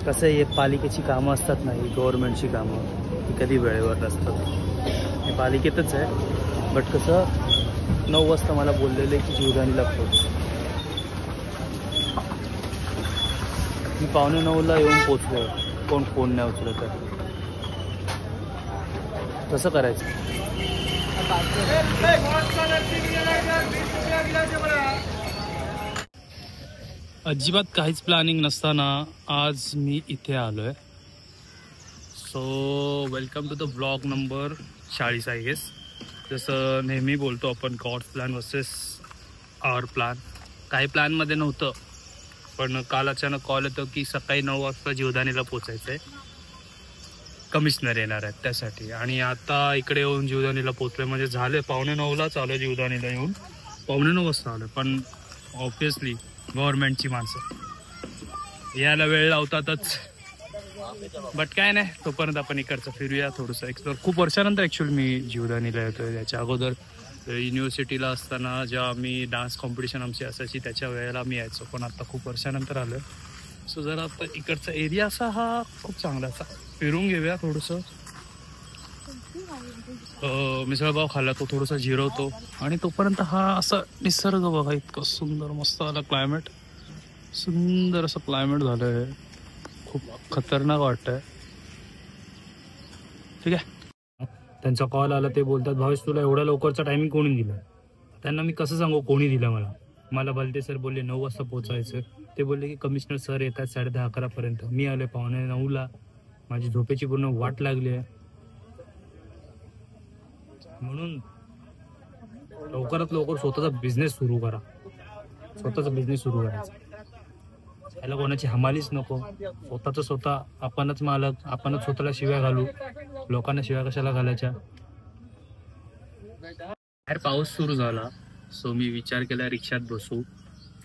कसं आहे, पालिकेची कामं असतात ना, ही गव्हर्नमेंटची कामं, ही कधी वेळेवर नसतात. हे पालिकेतच आहे, बट कसं 9 वाजता मला बोललेलं आहे की जीवदानीला पोच. मी 8:45ला येऊन पोचलो. कोण फोन नाही उचलत तर कसं करायचं? अजिबात काहीच प्लॅनिंग नसताना आज मी इथे आलो आहे. So welcome to the blog number 40 I guess. जसं नेहमी बोलतो आपण, God's plan versus our plan. काही प्लॅनमध्ये नव्हतं, पण काल अचानक कॉल येतो की सकाळी 9 वाजता जीवदानीला पोचायचं आहे, कमिशनर येणार आहेत त्यासाठी. आणि आता इकडे येऊन जीवदानीला पोचलोय, म्हणजे झाले 8:45लाच आलो जीवदानीला येऊन. 9:15 वाजता आलो, पण ऑब्विसली गव्हर्नमेंटची माणसं यायला वेळ लावतातच. बट काय नाही, तोपर्यंत आपण इकडचं फिरूया, थोडंसं एक्सप्लोर. खूप वर्षानंतर ॲक्च्युअली मी जीवदानीला येतोय. याच्या अगोदर युनिव्हर्सिटीला असताना जेव्हा आम्ही डान्स कॉम्पिटिशन आमची असायची त्याच्या वेळेला मी यायचो, पण आता खूप वर्षानंतर आलो आहे. सो जरा आता इकडचा एरिया असा हा खूप चांगला असा फिरून घेऊया थोडंसं. मिसळपाव खाल्ला तो थोडासा जिरवतो, आणि तोपर्यंत हा असा निसर्ग बघा, इतकं सुंदर मस्त आला क्लायमेट. सुंदर असं क्लायमेट झालं आहे, खूप खतरनाक वाटतंय. ठीक आहे, त्यांचा कॉल आला, ते बोलतात भावेश तुला एवढ्या लवकरचा टायमिंग कोणी दिला? त्यांना मी कसं सांगू कोणी दिलं मला बलते सर बोलले 9 वाजता पोचायचं. ते बोलले की कमिशनर सर येतात 10:30-11पर्यंत. मी आले 8:45ला. माझी झोपेची पूर्ण वाट लागली आहे. म्हणून लवकरात लवकर स्वतःचा बिझनेस सुरू करा. स्वतःचा बिझनेस सुरू करायचा, याला कोणाची हमालीच नको. स्वतः आपणच मालक, आपणच स्वतःला शिव्या घालू. लोकांना शिव्या कशाला घालायच्या? बाहेर पाऊस सुरू झाला, सो मी विचार केला रिक्षात बसू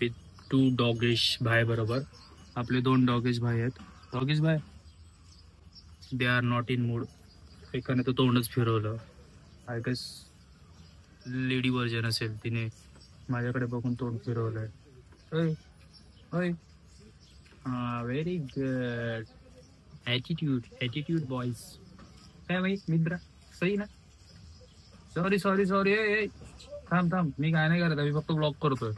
विथ 2 डॉगेश भाई बरोबर. आपले 2 डॉगेश भाई आहेत. डॉगेश भाई they are not in mood. एकाने तो तोंडच फिरवलं. आय गेस लेडी व्हर्जन असेल, तिने माझ्याकडे बघून तोंड फिरवलंय. होय होय, हां, व्हेरी गुड. Attitude boys. काय भाई मित्रा, सही ना? सॉरी ए थांब, मी काय नाही करत, मी फक्त ब्लॉक करतोय.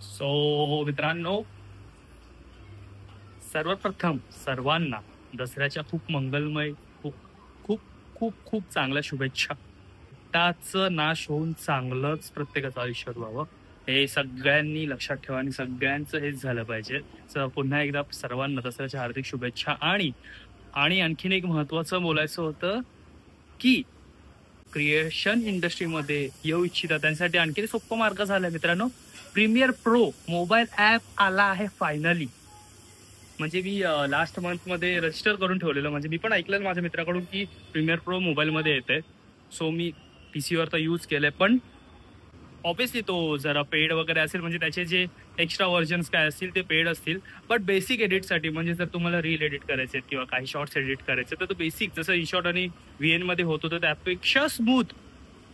सो मित्रांनो, सर्वप्रथम सर्वांना दसऱ्याच्या खूप मंगलमय, खूप चांगल्या शुभेच्छा. त्याचं नाश होऊन चांगलंच प्रत्येकाचं आयुष्यात व्हावं, हे सगळ्यांनी लक्षात ठेवा, आणि सगळ्यांचं हेच झालं पाहिजे. पुन्हा एकदा सर्वांना दसऱ्याच्या हार्दिक शुभेच्छा. आणि आणखीन एक महत्त्वाचं बोलायचं होतं की क्रिएशन इंडस्ट्रीमध्ये येऊ इच्छिता त्यांसाठी आणखीन सोपा मार्ग झाला मित्रांनो. प्रीमियर प्रो मोबाईल ॲप आला आहे फायनली. म्हणजे मी लास्ट मंथमध्ये रजिस्टर करून ठेवलेलं, म्हणजे मी पण ऐकलं माझ्या मित्राकडून की प्रीमियर प्रो मोबाईलमध्ये येते. सो मी PC वर तर यूज केलं आहे, पण ऑब्वियसली तो जरा पेड वगैरे असेल, म्हणजे त्याचे जे एक्स्ट्रा व्हर्जन्स काय असतील ते पेड असतील. बट बेसिक एडिटसाठी, म्हणजे जर तुम्हाला रील एडिट करायचे आहेत किंवा काही शॉर्ट्स एडिट करायचे, तर तो बेसिक जसं इनशॉट आणि VN मध्ये होतो, तर त्यापेक्षा स्मूथ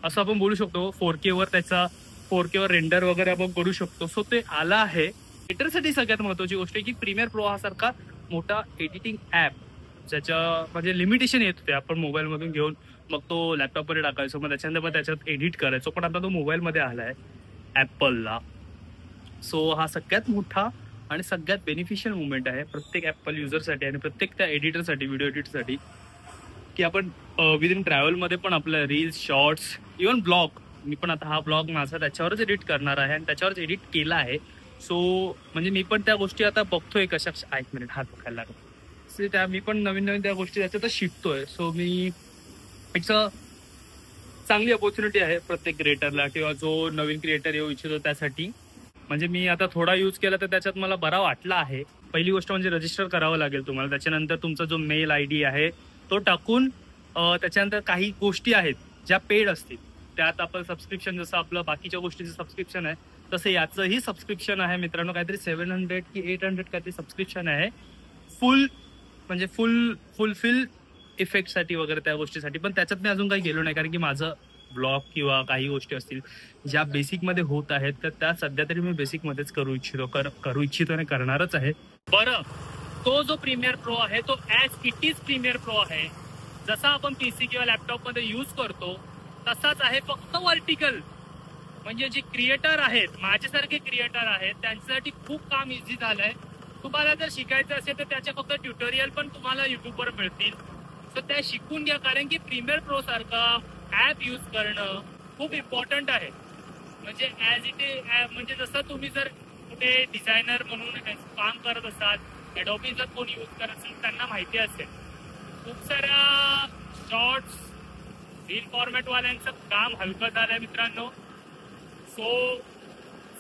असं आपण बोलू शकतो. 4K वर रेंडर वगैरे आपण करू शकतो. सो ते आला आहे. एडिटरसाठी सगळ्यात महत्त्वाची गोष्ट आहे की प्रीमियर प्रो हा सारखा मोठा एडिटिंग ॲप, ज्याच्या म्हणजे लिमिटेशन येत होते, आपण मोबाईलमधून घेऊन मग तो लॅपटॉपमध्ये टाकायचो, मग त्याच्यात एडिट करायचो, पण आता तो मोबाईलमध्ये आला आहे ॲपलला. सो हा सगळ्यात मोठा आणि सगळ्यात बेनिफिशियल मुवमेंट आहे प्रत्येक ॲपल युजरसाठी आणि प्रत्येक त्या एडिटरसाठी, व्हिडिओ एडिटसाठी, की आपण विदिन ट्रॅव्हलमध्ये पण आपल्या रील्स, शॉर्ट्स, इव्हन ब्लॉग, मी पण आता हा ब्लॉग माझा त्याच्यावरच एडिट करणार आहे आणि त्याच्यावरच एडिट केला आहे. सो म्हणजे मी पण त्या गोष्टी आता बघतोय कशा. 1 मिनिट हात बघायला लागतो. मी पण नवीन त्या गोष्टी त्याच्यातच शिकतोय. सो मी इट्स अ चांगली अपॉर्च्युनिटी आहे प्रत्येक क्रिएटरला, किंवा जो नवीन क्रिएटर येऊ इच्छितो त्यासाठी. म्हणजे मी आता थोडा यूज केला तर त्याच्यात मला बरा वाटला आहे. पहिली गोष्ट म्हणजे रजिस्टर करावं लागेल तुम्हाला. त्याच्यानंतर तुमचा जो मेल ID आहे तो टाकून त्याच्यानंतर काही गोष्टी आहेत ज्या पेड असतील, त्यात आपण सबस्क्रिप्शन, जसं आपलं बाकीच्या गोष्टीचं सबस्क्रिप्शन आहे तसं याचंही सबस्क्रिप्शन आहे मित्रांनो, काहीतरी 700 की 800 काहीतरी सबस्क्रिप्शन आहे, फुल म्हणजे फुलफिल इफेक्टसाठी वगैरे त्या गोष्टीसाठी. पण त्याच्यात मी अजून काही गेलो नाही, कारण की माझं ब्लॉग किंवा काही गोष्टी असतील ज्या बेसिकमध्ये होत आहेत, तर त्या सध्या तरी मी बेसिकमध्येच करू इच्छितो आणि करणारच आहे. बरं, तो जो प्रीमियर प्रो आहे तो as it is Premiere Pro आहे. जसा आपण पीसी किंवा लॅपटॉपमध्ये यूज करतो तसाच आहे, फक्त वर्टिकल. म्हणजे जे क्रिएटर आहेत, माझ्यासारखे क्रिएटर आहेत, त्यांच्यासाठी खूप काम इझी झालंय. तुम्हाला जर शिकायचं असेल तर त्याचे फक्त ट्युटोरियल पण तुम्हाला युट्यूबवर मिळतील. सो त्या शिकून घ्या, कारण की प्रीमियर प्रो सारखा ऍप यूज करणं खूप इम्पॉर्टंट आहे. म्हणजे ऍज इट इज, म्हणजे जसं तुम्ही जर कुठे डिझायनर म्हणून काम करत असाल, एडोबी जर कोणी यूज करत असेल त्यांना माहिती असेल. खूप साऱ्या शॉर्ट्स रील फॉर्मॅट वाल्यांचं काम हलकं झालंय मित्रांनो. सो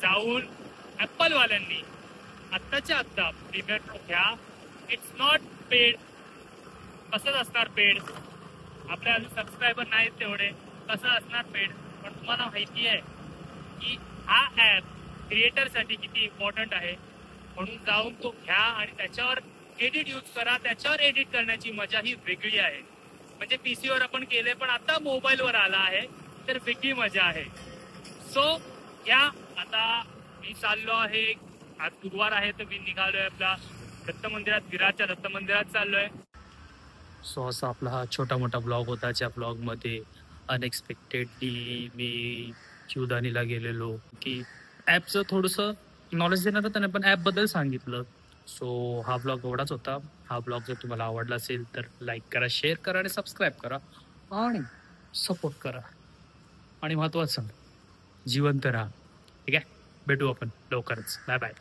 जाऊन ऍपल वाल्यांनी आत्ताच्या आत्ता प्रीमियर प्रो घ्या. It's not paid. कसंच असणार पेड, आपल्या अजून सबस्क्रायबर नाहीत तेवढे, कसं असणार पेड. पण तुम्हाला माहिती आहे की हा ॲप क्रिएटरसाठी किती इम्पॉर्टंट आहे. म्हणून जाऊन तो घ्या आणि त्याच्यावर एडिट यूज करा. त्याच्यावर एडिट करण्याची मजा ही वेगळी आहे. म्हणजे पीसीवर आपण केले, पण आता मोबाईलवर आला आहे तर वेगळी मजा आहे. सो घ्या. आता मी चाललो आहे, आज गुरुवार आहे तर मी निघालोय आपला दत्त मंदिरात, विराटच्या दत्त मंदिरात चाललोय. सो असा आपला हा छोटा मोठा ब्लॉग होता, ज्या ब्लॉगमध्ये अनएक्सपेक्टेडली मी चिवदानीला गेलेलो, की ॲपचं थोडंसं नॉलेज देणार होतं नाही, पण ॲपबद्दल सांगितलं. सो हा ब्लॉग एवढाच होता. हा ब्लॉग जर तुम्हाला आवडला असेल तर लाईक करा, शेअर करा आणि सबस्क्राईब करा आणि सपोर्ट करा. आणि महत्त्वाचं, जिवंत राहा. ठीक आहे, भेटू आपण लवकरच. Bye bye.